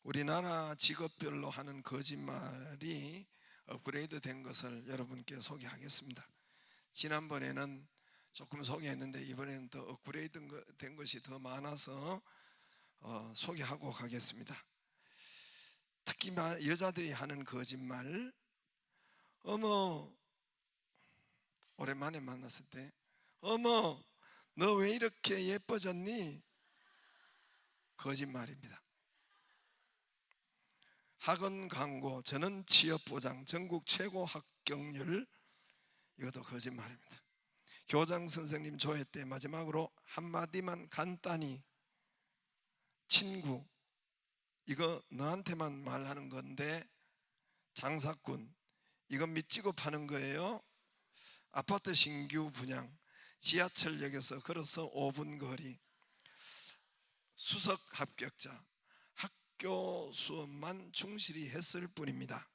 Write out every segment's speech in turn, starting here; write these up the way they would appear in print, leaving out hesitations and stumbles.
우리나라 직업별로 하는 거짓말이 업그레이드 된 것을 여러분께 소개하겠습니다. 지난번에는 조금 소개했는데 이번에는 더 업그레이드 된 것이 더 많아서 소개하고 가겠습니다. 특히 여자들이 하는 거짓말, 어머, 오랜만에 만났을 때 어머, 너 왜 이렇게 예뻐졌니? 거짓말입니다. 학원 광고, 저는 취업 보장, 전국 최고 합격률, 이것도 거짓말입니다. 교장 선생님 조회 때 마지막으로 한마디만 간단히, 친구, 이거 너한테만 말하는 건데, 장사꾼, 이건 밑지고 파는 거예요. 아파트 신규 분양, 지하철역에서 걸어서 5분 거리, 수석 합격자, 학교 수업만 충실히 했을 뿐입니다.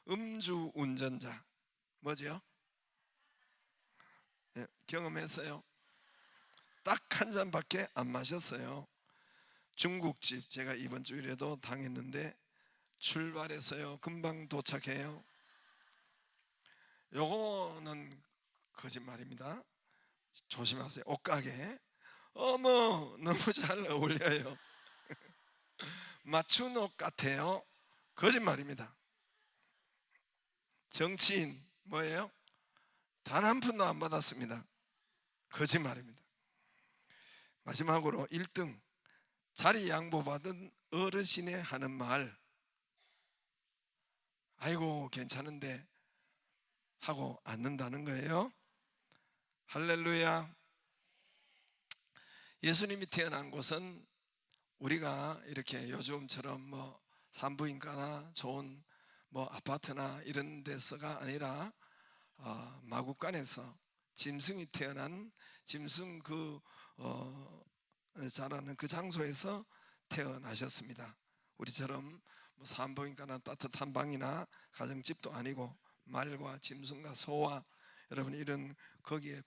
음주 운전자, 뭐죠? 네, 경험했어요? 딱 한 잔밖에 안 마셨어요. 중국집, 제가 이번 주일에도 당했는데 출발해서요 금방 도착해요. 요거는 거짓말입니다. 조심하세요. 옷가게, 어머 너무 잘 어울려요. 맞춘 옷 같아요. 거짓말입니다. 정치인, 뭐예요? 단 한 푼도 안 받았습니다. 거짓말입니다. 마지막으로 1등, 자리 양보받은 어르신이 하는 말, 아이고 괜찮은데 하고 앉는다는 거예요. 할렐루야. 예수님이 태어난 곳은 우리가 이렇게 요즘처럼 뭐 산부인과나 좋은 뭐 아파트나 이런 데서가 아니라 마구간에서 짐승이 태어난, 짐승 자라는 그 장소에서 태어나셨습니다. 우리처럼 뭐 산부인과나 따뜻한 방이나 가정집도 아니고 말과 짐승과 소와, 여러분 이런 거기에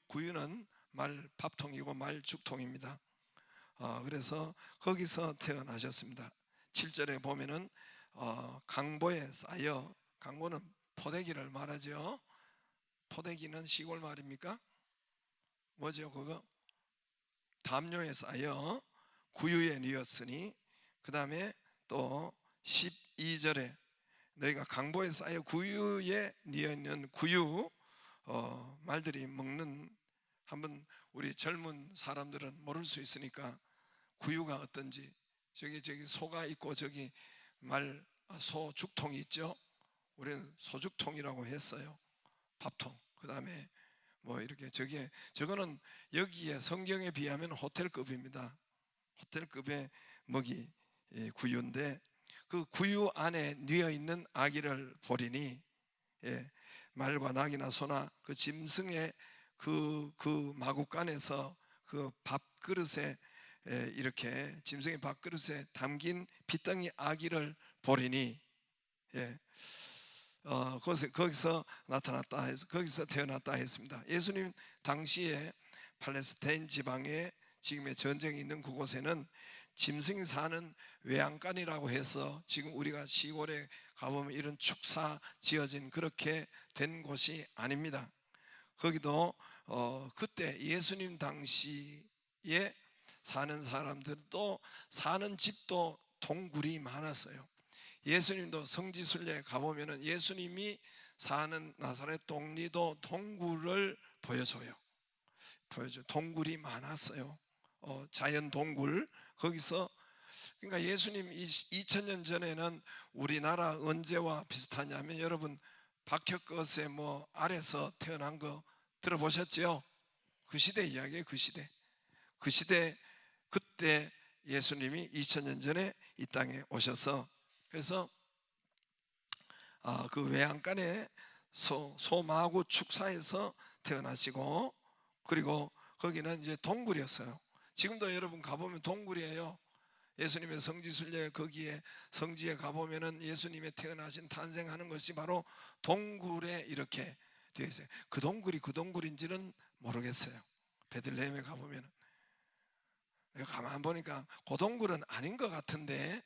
구유는 말 밥통이고 말 죽통입니다. 그래서 거기서 태어나셨습니다. 7절에 보면은 강보에 쌓여, 강보는 포대기를 말하죠. 포대기는 시골 말입니까? 뭐죠 그거? 담요에 쌓여 구유에 뉘었으니, 그 다음에 또 12절에 너희가 강보에 쌓여 구유에 뉘어있는 구유, 말들이 먹는, 한번 우리 젊은 사람들은 모를 수 있으니까 구유가 어떤지, 저기 소가 있고 저기 소 죽통이 있죠. 우리는 소죽통이라고 했어요. 밥통. 그 다음에 뭐 이렇게 저거는 여기에 성경에 비하면 호텔급입니다. 호텔급의 먹이, 구유인데 그 구유 안에 뉘어 있는 아기를 보리니, 말과 낙이나 소나 그 짐승의 그 마구간에서 그 밥그릇에, 이렇게 짐승의 밥그릇에 담긴 핏덩이 아기를 보리니, 거기서 나타났다 해서 거기서 태어났다 했습니다. 예수님 당시에 팔레스타인 지방에 지금의 전쟁이 있는 그곳에는 짐승이 사는 외양간이라고 해서 지금 우리가 시골에 가보면 이런 축사 지어진 그렇게 된 곳이 아닙니다. 거기도 그때 예수님 당시에 사는 사람들도, 사는 집도 동굴이 많았어요. 예수님도 성지순례에 가보면 예수님이 사는 나사렛 동리도 동굴을 보여줘요. 동굴이 많았어요. 자연 동굴. 거기서, 그러니까 예수님 2000년 전에는 우리나라 언제와 비슷하냐면, 여러분 박혁거세 뭐 아래서 태어난 거 들어보셨죠? 그 시대 이야기예요. 그 시대 그때 예수님이 2000년 전에 이 땅에 오셔서, 그래서 그 외양간에 소마구 축사에서 태어나시고, 그리고 거기는 이제 동굴이었어요. 지금도 여러분 가보면 동굴이에요. 예수님의 성지순례, 거기에 성지에 가보면은 예수님의 태어나신 탄생하는 것이 바로 동굴에 이렇게 되어 있어요. 그 동굴이 그 동굴인지는 모르겠어요. 베들레헴에 가보면은 가만 보니까 그 동굴은 아닌 것 같은데,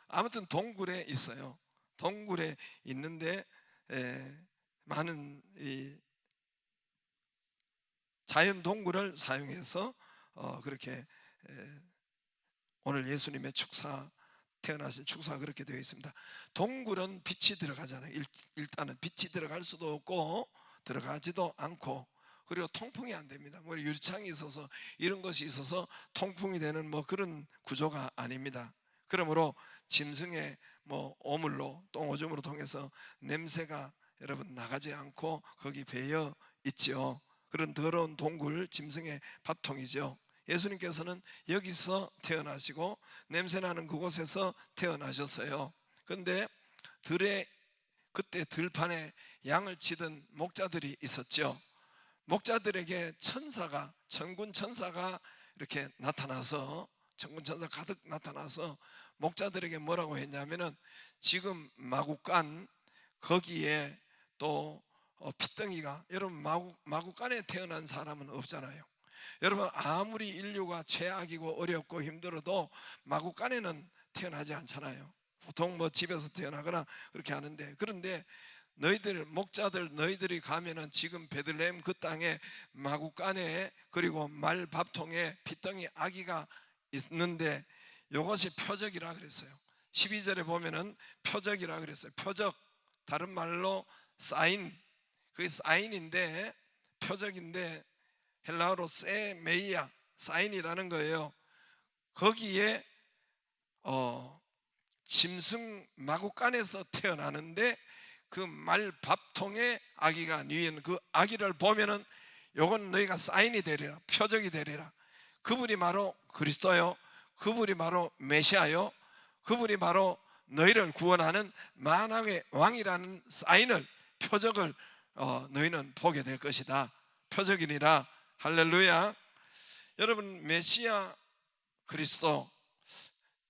아무튼 동굴에 있어요. 동굴에 있는데 많은 이 자연 동굴을 사용해서 그렇게 오늘 예수님의 축사, 태어나신 축사가 그렇게 되어 있습니다. 동굴은 빛이 들어가잖아요. 일단은 빛이 들어갈 수도 없고 들어가지도 않고, 그리고 통풍이 안 됩니다. 뭐 유리창이 있어서 이런 것이 있어서 통풍이 되는 뭐 그런 구조가 아닙니다. 그러므로 짐승의 뭐 오물로, 똥오줌으로 통해서 냄새가 여러분 나가지 않고 거기 배어 있죠. 그런 더러운 동굴, 짐승의 밥통이죠. 예수님께서는 여기서 태어나시고 냄새나는 그곳에서 태어나셨어요. 그런데 그때 들판에 양을 치던 목자들이 있었죠. 목자들에게 천군 천사가 이렇게 나타나서, 천군 천사 가득 나타나서 목자들에게 뭐라고 했냐면은, 지금 마구간 거기에 또 핏덩이가, 여러분 마구간에 태어난 사람은 없잖아요. 여러분 아무리 인류가 최악이고 어렵고 힘들어도 마구간에는 태어나지 않잖아요. 보통 뭐 집에서 태어나거나 그렇게 하는데, 그런데 너희들 목자들, 너희들이 가면은 지금 베들레헴 그 땅에 마구간에, 그리고 말 밥통에 핏덩이 아기가 있는데 이것이 표적이라 그랬어요. 12절에 보면은 표적이라 그랬어요. 표적, 다른 말로 사인, 그게 사인인데, 표적인데 헬라어로 세메이아, 사인이라는 거예요. 거기에 짐승 마구간에서 태어나는데 그 말 밥통에 아기가 누인 그 아기를 보면은 요건 너희가 사인이 되리라, 표적이 되리라. 그분이 바로 그리스도요, 그분이 바로 메시아요, 그분이 바로 너희를 구원하는 만왕의 왕이라는 사인을, 표적을 너희는 보게 될 것이다. 표적이니라. 할렐루야. 여러분 메시아 그리스도,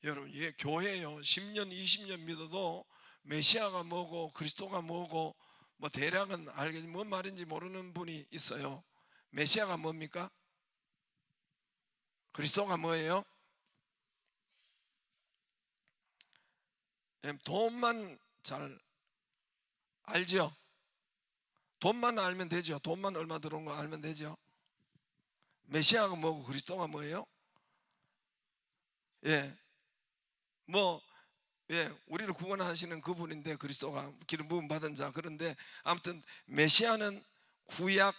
여러분 이게 교회요 10년 20년 믿어도 메시아가 뭐고 그리스도가 뭐고 뭐 대략은 알겠지만 뭔 말인지 모르는 분이 있어요. 메시아가 뭡니까? 그리스도가 뭐예요? 돈만 잘 알죠? 돈만 알면 되죠. 돈만 얼마 들어온 거 알면 되죠. 메시아가 뭐고 그리스도가 뭐예요? 우리를 구원하시는 그분인데, 그리스도가 기름 부음 받은 자. 그런데 아무튼 메시아는 구약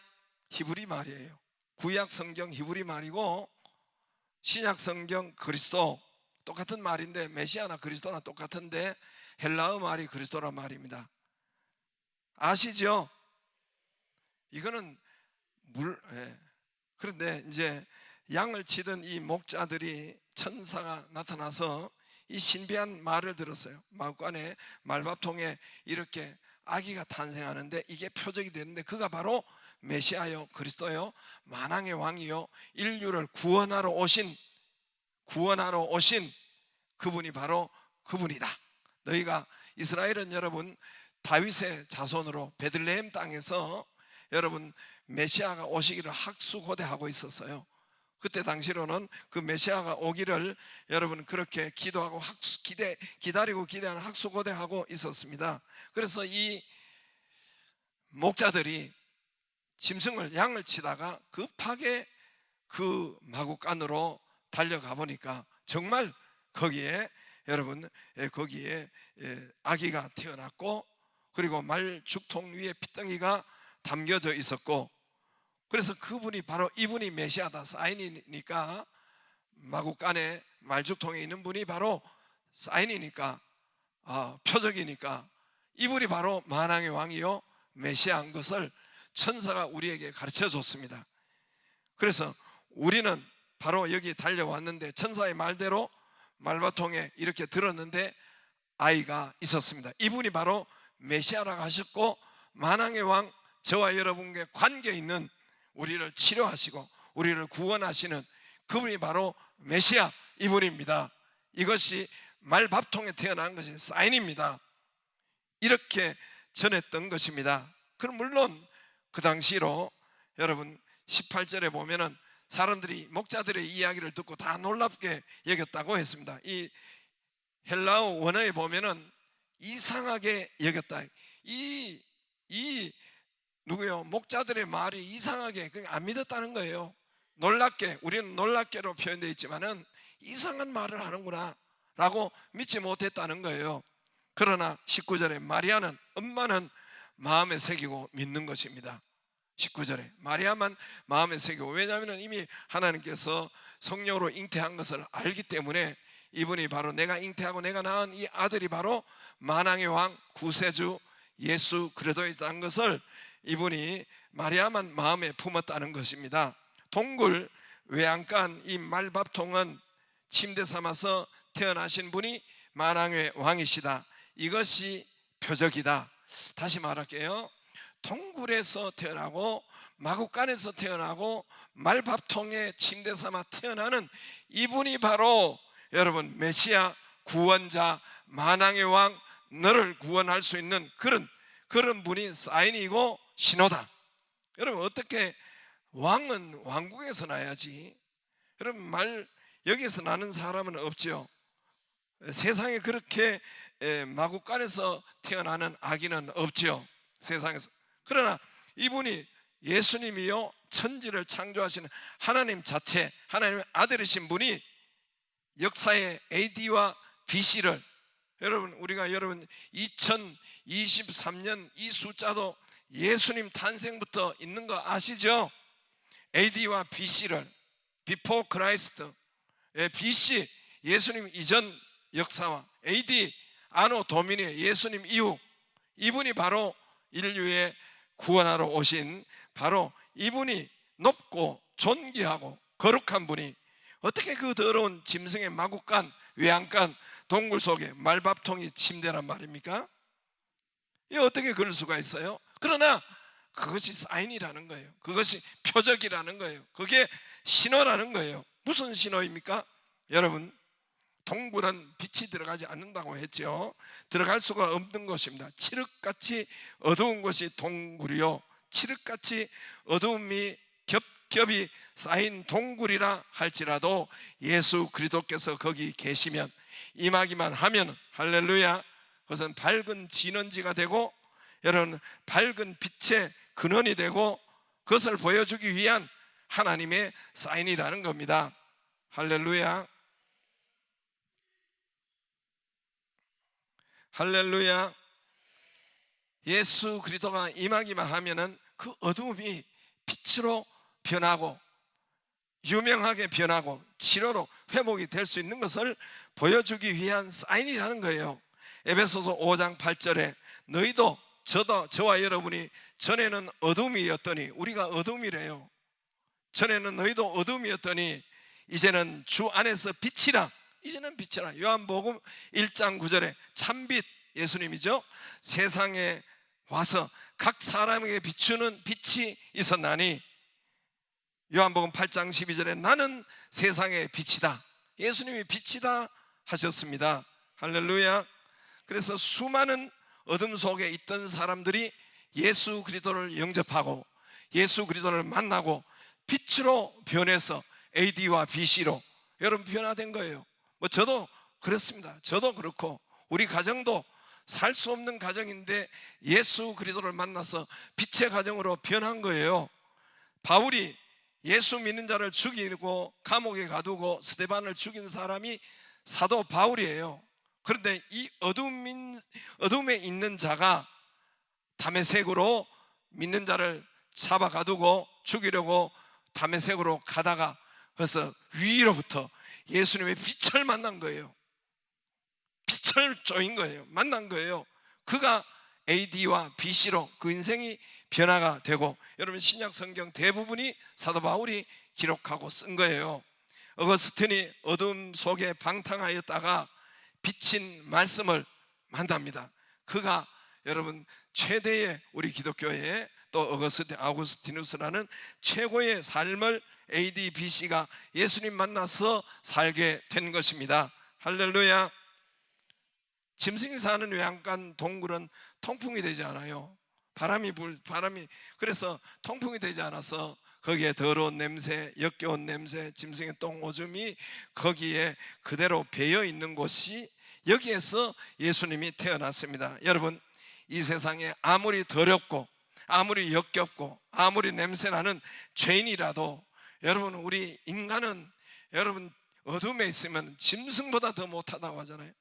히브리 말이에요. 구약 성경 히브리 말이고, 신약 성경 그리스도, 똑같은 말인데 메시아나 그리스도나 똑같은데 헬라어 말이 그리스도란 말입니다. 아시죠? 이거는 그런데 이제 양을 치던 이 목자들이 천사가 나타나서 이 신비한 말을 들었어요. 마구간에 말밥통에 이렇게 아기가 탄생하는데 이게 표적이 되는데, 그가 바로 메시아요, 그리스도요, 만왕의 왕이요, 인류를 구원하러 오신 그분이 바로 그분이다. 너희가, 이스라엘은 여러분 다윗의 자손으로 베들레헴 땅에서 여러분 메시아가 오시기를 학수고대하고 있었어요. 그때 당시로는 그 메시아가 오기를 여러분 그렇게 기도하고 기다리고 기대하는 학수고대하고 있었습니다. 그래서 이 목자들이 짐승을, 양을 치다가 급하게 그 마구간으로 달려가 보니까 정말 거기에 여러분 거기에 아기가 태어났고, 그리고 말 죽통 위에 핏덩이가 담겨져 있었고, 그래서 그분이 바로 이분이 메시아다, 사인이니까, 마구간에 말죽통에 있는 분이 바로 사인이니까, 표적이니까 이분이 바로 만왕의 왕이요 메시아인 것을 천사가 우리에게 가르쳐 줬습니다. 그래서 우리는 바로 여기 달려왔는데, 천사의 말대로 말바통에 이렇게 들었는데 아이가 있었습니다. 이분이 바로 메시아라고 하셨고, 만왕의 왕, 저와 여러분께 관계 있는, 우리를 치료하시고 우리를 구원하시는 그분이 바로 메시아, 이분입니다. 이것이 말밥통에 태어난 것이 사인입니다. 이렇게 전했던 것입니다. 그럼 물론 그 당시로 여러분 18절에 보면은 사람들이 목자들의 이야기를 듣고 다 놀랍게 여겼다고 했습니다. 이 헬라어 원어에 보면은 이상하게 여겼다. 이 누구요? 목자들의 말이 이상하게 안 믿었다는 거예요. 놀랍게, 우리는 놀랍게로 표현되어 있지만은 이상한 말을 하는구나 라고 믿지 못했다는 거예요. 그러나 19절에 마리아는, 엄마는 마음에 새기고 믿는 것입니다. 19절에 마리아만 마음에 새기고, 왜냐하면 이미 하나님께서 성령으로 잉태한 것을 알기 때문에 이분이 바로 내가 잉태하고 내가 낳은 이 아들이 바로 만왕의 왕 구세주 예수 그리스도이라는 것을 이분이 마리아만 마음에 품었다는 것입니다. 동굴 외양간 이 말밥통은 침대 삼아서 태어나신 분이 만왕의 왕이시다, 이것이 표적이다. 다시 말할게요. 동굴에서 태어나고 마구간에서 태어나고 말밥통에 침대 삼아 태어나는 이분이 바로 여러분 메시아, 구원자, 만왕의 왕, 너를 구원할 수 있는 그런 분이 사인이고 신호다. 여러분, 어떻게 왕은 왕국에서 나야지, 여러분 여기에서 나는 사람은 없죠. 세상에 그렇게 마구간에서 태어나는 아기는 없죠, 세상에서. 그러나 이분이 예수님이요 천지를 창조하시는 하나님 자체, 하나님의 아들이신 분이 역사의 AD와 BC를, 우리가 2023년 이 숫자도 예수님 탄생부터 있는 거 아시죠? AD와 BC를, Before Christ, BC 예수님 이전 역사와 AD 아노 도미니 예수님 이후, 이분이 바로 인류의 구원하러 오신 바로 이분이 높고 존귀하고 거룩한 분이 어떻게 그 더러운 짐승의 마구간, 외양간, 동굴 속에 말밥통이 침대란 말입니까? 이 어떻게 그럴 수가 있어요? 그러나 그것이 사인이라는 거예요. 그것이 표적이라는 거예요. 그게 신호라는 거예요. 무슨 신호입니까? 여러분, 동굴은 빛이 들어가지 않는다고 했죠. 들어갈 수가 없는 것입니다. 칠흑같이 어두운 것이 동굴이요, 칠흑같이 어두움이 겹겹이 쌓인 동굴이라 할지라도 예수 그리스도께서 거기 계시면, 임하기만 하면, 할렐루야, 그것은 밝은 진원지가 되고 여러분 밝은 빛의 근원이 되고 그것을 보여주기 위한 하나님의 사인이라는 겁니다. 할렐루야, 할렐루야. 예수 그리스도가 임하기만 하면은 그 어두움이 빛으로 변하고 유명하게 변하고 진호로 회복이 될 수 있는 것을 보여주기 위한 사인이라는 거예요. 에베소서 5장 8절에 너희도 저와 여러분이 전에는 어둠이었더니, 우리가 어둠이래요. 전에는 너희도 어둠이었더니 이제는 주 안에서 빛이라, 이제는 빛이라. 요한복음 1장 9절에 참빛 예수님이죠. 세상에 와서 각 사람에게 비추는 빛이 있었나니, 요한복음 8장 12절에 나는 세상의 빛이다, 예수님이 빛이다 하셨습니다. 할렐루야. 그래서 수많은 어둠 속에 있던 사람들이 예수 그리스도를 영접하고 예수 그리스도를 만나고 빛으로 변해서 AD와 BC로 여러분 변화된 거예요. 저도 그렇습니다. 저도 그렇고 우리 가정도 살 수 없는 가정인데 예수 그리스도를 만나서 빛의 가정으로 변한 거예요. 바울이 예수 믿는 자를 죽이고 감옥에 가두고 스데반을 죽인 사람이 사도 바울이에요. 그런데 이 어둠에 있는 자가 다메섹으로 믿는 자를 잡아 가두고 죽이려고 다메섹으로 가다가 그래서 위로부터 예수님의 빛을 만난 거예요. 빛을 쪼인 거예요. 만난 거예요. 그가 AD와 BC로 그 인생이 변화가 되고, 여러분 신약 성경 대부분이 사도 바울이 기록하고 쓴 거예요. 어거스틴이 어둠 속에 방탕하였다가 비친 말씀을 만납니다. 그가 여러분 최대의 우리 기독교의 또 아우구스티누스라는 최고의 삶을 AD, BC가 예수님 만나서 살게 된 것입니다. 할렐루야. 짐승이 사는 외양간 동굴은 통풍이 되지 않아요. 바람이 그래서 통풍이 되지 않아서 거기에 더러운 냄새, 역겨운 냄새, 짐승의 똥 오줌이 거기에 그대로 배어 있는 곳이 여기에서 예수님이 태어났습니다. 여러분, 이 세상에 아무리 더럽고 아무리 역겹고 아무리 냄새나는 죄인이라도 여러분, 우리 인간은 여러분 어둠에 있으면 짐승보다 더 못하다고 하잖아요.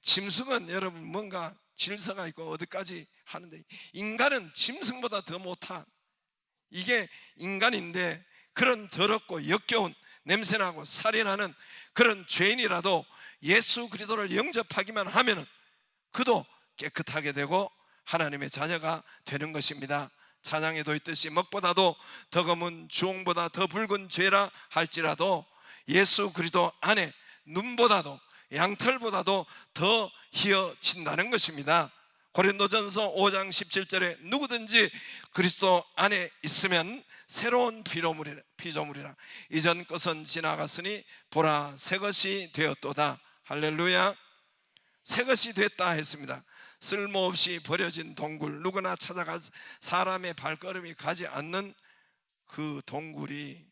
짐승은 여러분 뭔가 질서가 있고 어디까지 하는데, 인간은 짐승보다 더 못한, 이게 인간인데, 그런 더럽고 역겨운 냄새나고 살인하는 그런 죄인이라도 예수 그리스도를 영접하기만 하면은 그도 깨끗하게 되고 하나님의 자녀가 되는 것입니다. 찬양에도 있듯이 먹보다도 더 검은 주홍보다 더 붉은 죄라 할지라도 예수 그리스도 안에 눈보다도 양털보다도 더 희어진다는 것입니다. 고린도전서 5장 17절에 누구든지 그리스도 안에 있으면 새로운 피조물이라, 이전 것은 지나갔으니 보라 새것이 되었도다. 할렐루야. 새것이 됐다 했습니다. 쓸모없이 버려진 동굴, 누구나 찾아가 사람의 발걸음이 가지 않는 그 동굴이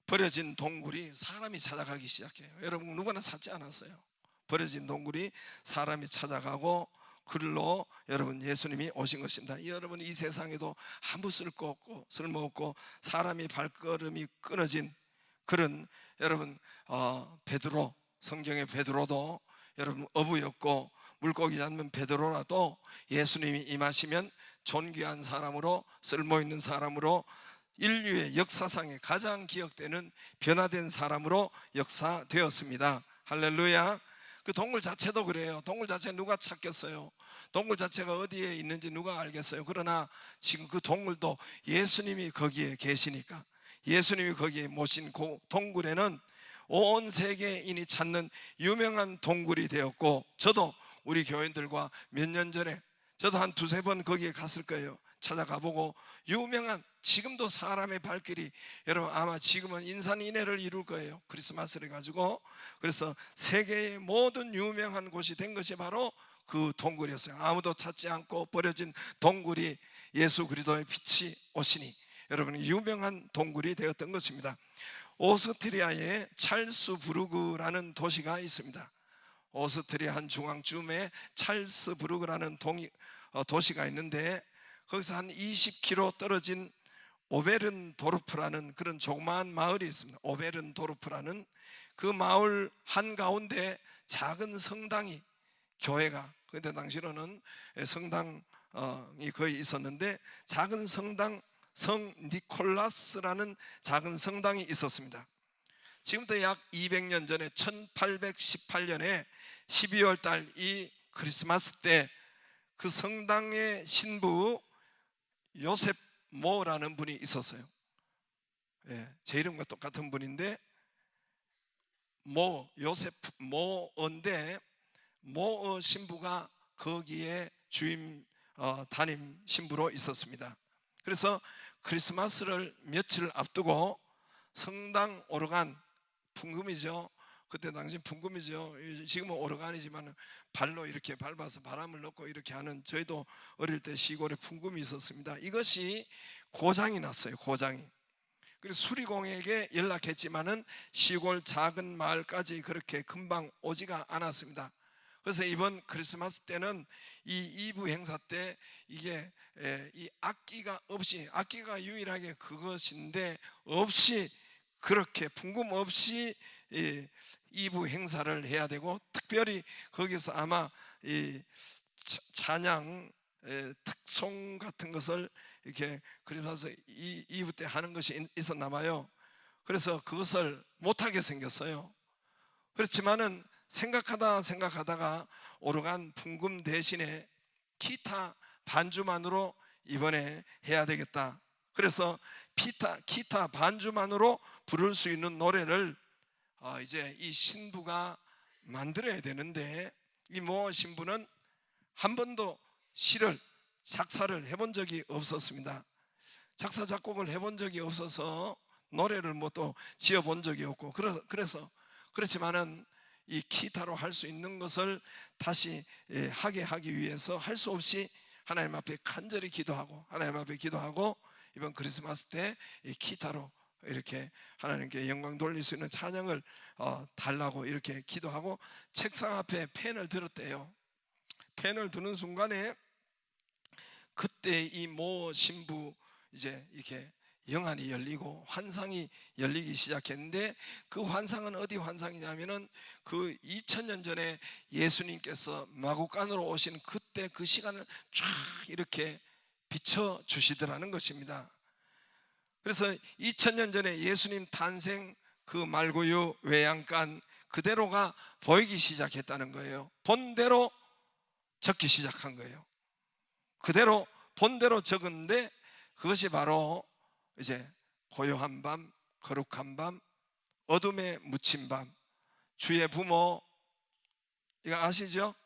버려진 동굴이 사람이 찾아가기 시작해요. 여러분, 누구나 찾지 않았어요. 버려진 동굴이 사람이 찾아가고 그걸로 여러분 예수님이 오신 것입니다. 여러분, 이 세상에도 아무 쓸모없고 사람이 발걸음이 끊어진 그런 여러분 베드로, 성경의 베드로도 여러분 어부였고 물고기 잡는 베드로라도 예수님이 임하시면 존귀한 사람으로, 쓸모있는 사람으로, 인류의 역사상에 가장 기억되는 변화된 사람으로 역사되었습니다. 할렐루야. 그 동굴 자체도 그래요. 동굴 자체 누가 찾겠어요? 동굴 자체가 어디에 있는지 누가 알겠어요? 그러나 지금 그 동굴도 예수님이 거기에 계시니까, 예수님이 거기에 모신 그 동굴에는 온 세계인이 찾는 유명한 동굴이 되었고, 저도 우리 교인들과 몇 년 전에 저도 한 두세 번 거기에 갔을 거예요. 찾아가보고 유명한, 지금도 사람의 발길이 여러분 아마 지금은 인산인해를 이룰 거예요. 크리스마스를 가지고. 그래서 세계의 모든 유명한 곳이 된 것이 바로 그 동굴이었어요. 아무도 찾지 않고 버려진 동굴이 예수 그리스도의 빛이 오시니 여러분 유명한 동굴이 되었던 것입니다. 오스트리아에 찰스부르크라는 도시가 있습니다. 오스트리아 한 중앙쯤에 찰스부르크라는 도시가 있는데, 거기서 한 20km 떨어진 오베른도르프라는 그런 조그마한 마을이 있습니다. 오베른도르프라는 그 마을 한가운데 작은 성당이, 교회가 그때 당시로는 성당이 거의 있었는데 작은 성당, 성 니콜라스라는 작은 성당이 있었습니다. 지금부터 약 200년 전에 1818년에 12월 달 이 크리스마스 때 그 성당의 신부 요셉 모라는 분이 있었어요. 제 이름과 똑같은 분인데 요셉 모인데, 모 신부가 거기에 주임 담임 신부로 있었습니다. 그래서 크리스마스를 며칠 앞두고 성당 오르간, 풍금이죠. 그때 당시 풍금이죠. 지금은 오르간이지만 발로 이렇게 밟아서 바람을 넣고 이렇게 하는, 저희도 어릴 때 시골에 풍금이 있었습니다. 이것이 고장이 났어요. 고장이. 그래서 수리공에게 연락했지만은 시골 작은 마을까지 그렇게 금방 오지가 않았습니다. 그래서 이번 크리스마스 때는 이 이브 행사 때 이게 이 악기가 없이, 악기가 유일하게 그것인데 없이, 그렇게 풍금 없이 이브 행사를 해야 되고, 특별히 거기서 아마 이 찬양 특송 같은 것을 이렇게 크리스마스 이브 때 하는 것이 있었나 봐요. 그래서 그것을 못하게 생겼어요. 그렇지만은 생각하다가 오르간 풍금 대신에 기타 반주만으로 이번에 해야 되겠다. 그래서 기타 반주만으로 부를 수 있는 노래를 이제 이 신부가 만들어야 되는데, 이 모 신부는 한 번도 시를 작사를 해본 적이 없었습니다. 작사 작곡을 해본 적이 없어서 노래를 뭐 또 지어본 적이 없고, 그렇지만은 이 기타로 할 수 있는 것을 다시 하게 하기 위해서 할 수 없이 하나님 앞에 간절히 기도하고, 하나님 앞에 기도하고 이번 크리스마스 때 이 기타로 이렇게 하나님께 영광 돌릴 수 있는 찬양을 달라고 이렇게 기도하고 책상 앞에 펜을 들었대요. 펜을 드는 순간에 그때 이 모 신부 이제 이렇게 영안이 열리고 환상이 열리기 시작했는데, 그 환상은 어디 환상이냐면은 그 2000년 전에 예수님께서 마구간으로 오신 그때 그 시간을 쫙 이렇게 비춰 주시더라는 것입니다. 그래서 2000년 전에 예수님 탄생 그 말구유 외양간 그대로가 보이기 시작했다는 거예요. 본대로 적기 시작한 거예요. 그대로 본대로 적은데 그것이 바로 이제 고요한 밤, 거룩한 밤, 어둠에 묻힌 밤, 주의 부모, 이거 아시죠?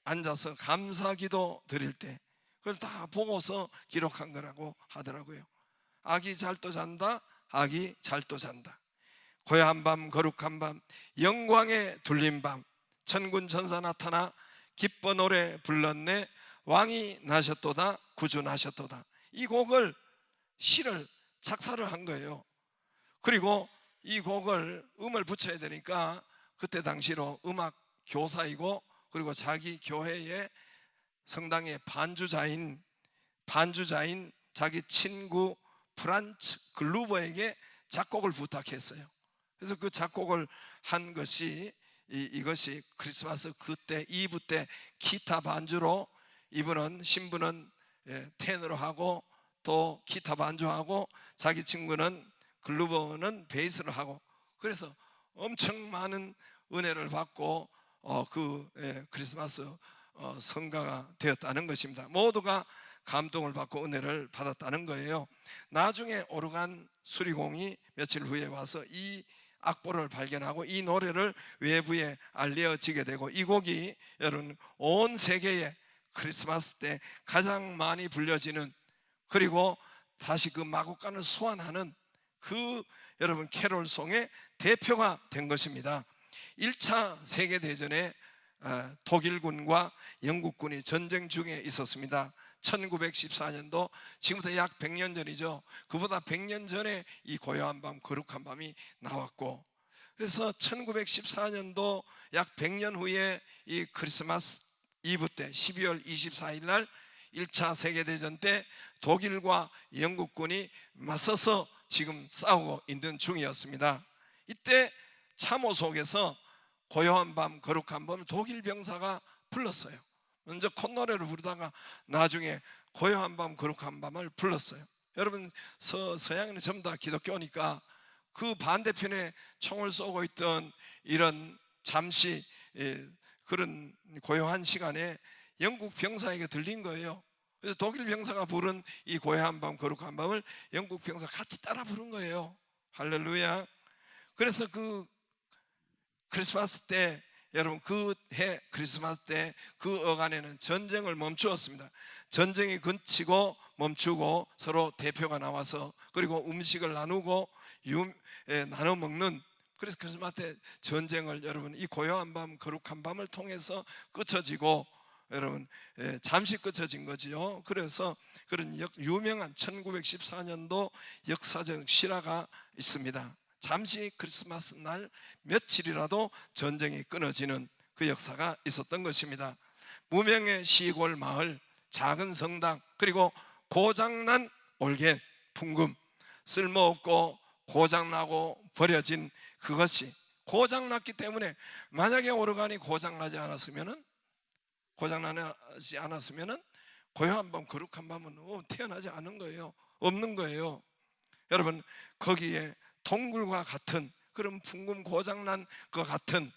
앉아서 감사기도 드릴 때 그걸 다 보고서 기록한 거라고 하더라고요. 아기 잘도 잔다, 아기 잘도 잔다. 고요한 밤, 거룩한 밤, 영광에 둘린 밤, 천군 천사 나타나 기뻐 노래 불렀네. 왕이 나셨도다, 구주 나셨도다. 이 곡을 시를 작사를 한 거예요. 그리고 이 곡을 음을 붙여야 되니까 그때 당시로 음악 교사이고 그리고 자기 교회의 성당의 반주자인 자기 친구 프란츠 글루버에게 작곡을 부탁했어요. 그래서 그 작곡을 한 것이 이것이 크리스마스 그때 2부 때 기타 반주로 이분은 신부는 테너로 하고 또 기타 반주하고 자기 친구는 글루버는 베이스를 하고, 그래서 엄청 많은 은혜를 받고 크리스마스 성가가 되었다는 것입니다. 모두가 감동을 받고 은혜를 받았다는 거예요. 나중에 오르간 수리공이 며칠 후에 와서 이 악보를 발견하고 이 노래를 외부에 알려지게 되고, 이 곡이 여러분 온 세계에 크리스마스 때 가장 많이 불려지는, 그리고 다시 그 마곡간을 소환하는 그 여러분 캐롤송의 대표가 된 것입니다. 1차 세계대전에 독일군과 영국군이 전쟁 중에 있었습니다. 1914년도, 지금부터 약 100년 전이죠. 그보다 100년 전에 이 고요한 밤, 거룩한 밤이 나왔고, 그래서 1914년도 약 100년 후에 이 크리스마스 이브 때 12월 24일 날 1차 세계대전 때 독일과 영국군이 맞서서 지금 싸우고 있는 중이었습니다. 이때 참호 속에서 고요한 밤, 거룩한 밤을 독일 병사가 불렀어요. 먼저 콧노래를 부르다가 나중에 고요한 밤, 거룩한 밤을 불렀어요. 여러분 서양인은 전부 다 기독교니까 그 반대편에 총을 쏘고 있던 이런 잠시 그런 고요한 시간에 영국 병사에게 들린 거예요. 그래서 독일 병사가 부른 이 고요한 밤, 거룩한 밤을 영국 병사가 같이 따라 부른 거예요. 할렐루야. 그래서 그 크리스마스 때, 여러분 그 해 크리스마스 때 그 어간에는 전쟁을 멈추었습니다. 전쟁이 그치고 멈추고 서로 대표가 나와서 그리고 음식을 나누고 나눠 먹는, 그래서 크리스마스 때 전쟁을 여러분 이 고요한 밤, 거룩한 밤을 통해서 끝쳐지고 여러분 잠시 끝쳐진 거지요. 그래서 그런 유명한 1914년도 역사적 실화가 있습니다. 잠시 크리스마스 날 며칠이라도 전쟁이 끊어지는 그 역사가 있었던 것입니다. 무명의 시골 마을, 작은 성당, 그리고 고장난 올겐, 풍금, 쓸모없고 고장나고 버려진 그것이 고장났기 때문에, 만약에 오르간이 고장나지 않았으면은 고요한 밤, 거룩한 밤은 태어나지 않은 거예요. 없는 거예요. 여러분 거기에 동굴과 같은 그런 풍금 고장난 것 같은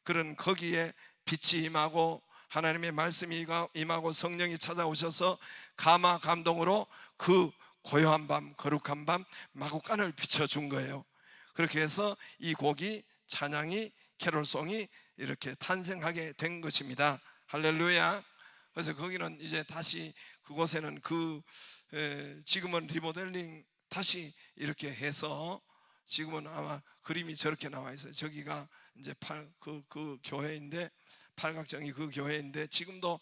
그런 거기에 빛이 임하고 하나님의 말씀이 임하고 성령이 찾아오셔서 감화 감동으로 그 고요한 밤, 거룩한 밤 마구간을 비춰준 거예요. 그렇게 해서 이 곡이, 찬양이, 캐롤송이 이렇게 탄생하게 된 것입니다. 할렐루야. 그래서 거기는 이제 다시 그곳에는 지금은 리모델링 다시 이렇게 해서 지금은 아마 그림이 저렇게 나와 있어요. 저기가 이제 그 교회인데, 팔각정이 그 교회인데 지금도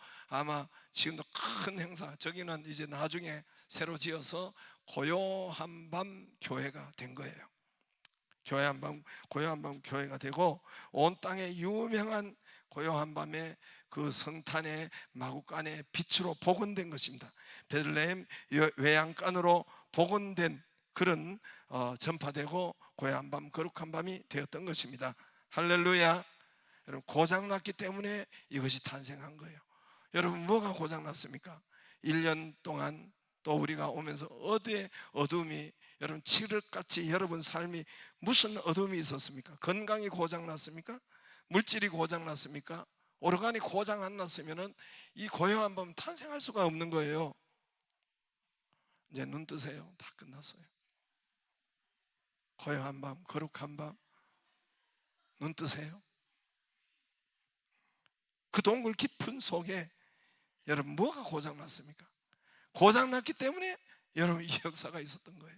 큰 행사, 저기는 이제 나중에 새로 지어서 고요한 밤 교회가 된 거예요. 고요한 밤 교회가 되고 온 땅에 유명한 고요한 밤에 그 성탄의 마구간의 빛으로 복원된 것입니다. 베들레헴 외양간으로 복원된 그런 전파되고 고요한 밤 거룩한 밤이 되었던 것입니다. 할렐루야. 여러분, 고장났기 때문에 이것이 탄생한 거예요. 여러분, 뭐가 고장났습니까? 1년 동안 또 우리가 오면서 어디에 어둠이, 여러분 칠흑같이 여러분 삶이 무슨 어둠이 있었습니까? 건강이 고장났습니까? 물질이 고장났습니까? 오르간이 고장 안 났으면 이 고요한 밤 탄생할 수가 없는 거예요. 이제 눈 뜨세요. 다 끝났어요. 고요한 밤, 거룩한 밤, 눈 뜨세요. 그 동굴 깊은 속에 여러분 뭐가 고장났습니까? 고장났기 때문에 여러분 이 역사가 있었던 거예요.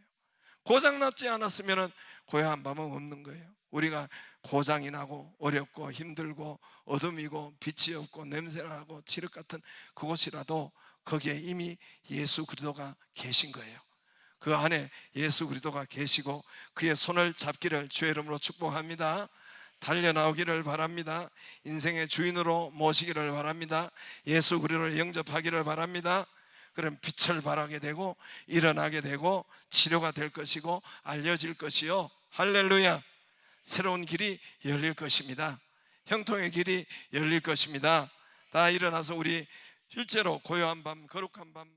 고장났지 않았으면 고요한 밤은 없는 거예요. 우리가 고장이 나고 어렵고 힘들고 어둠이고 빛이 없고 냄새나고 칠흑 같은 그곳이라도 거기에 이미 예수 그리스도가 계신 거예요. 그 안에 예수 그리스도가 계시고 그의 손을 잡기를 주의 이름으로 축복합니다. 달려나오기를 바랍니다. 인생의 주인으로 모시기를 바랍니다. 예수 그리스도를 영접하기를 바랍니다. 그럼 빛을 발하게 되고 일어나게 되고 치료가 될 것이고 알려질 것이요. 할렐루야. 새로운 길이 열릴 것입니다. 형통의 길이 열릴 것입니다. 다 일어나서 우리 실제로 고요한 밤, 거룩한 밤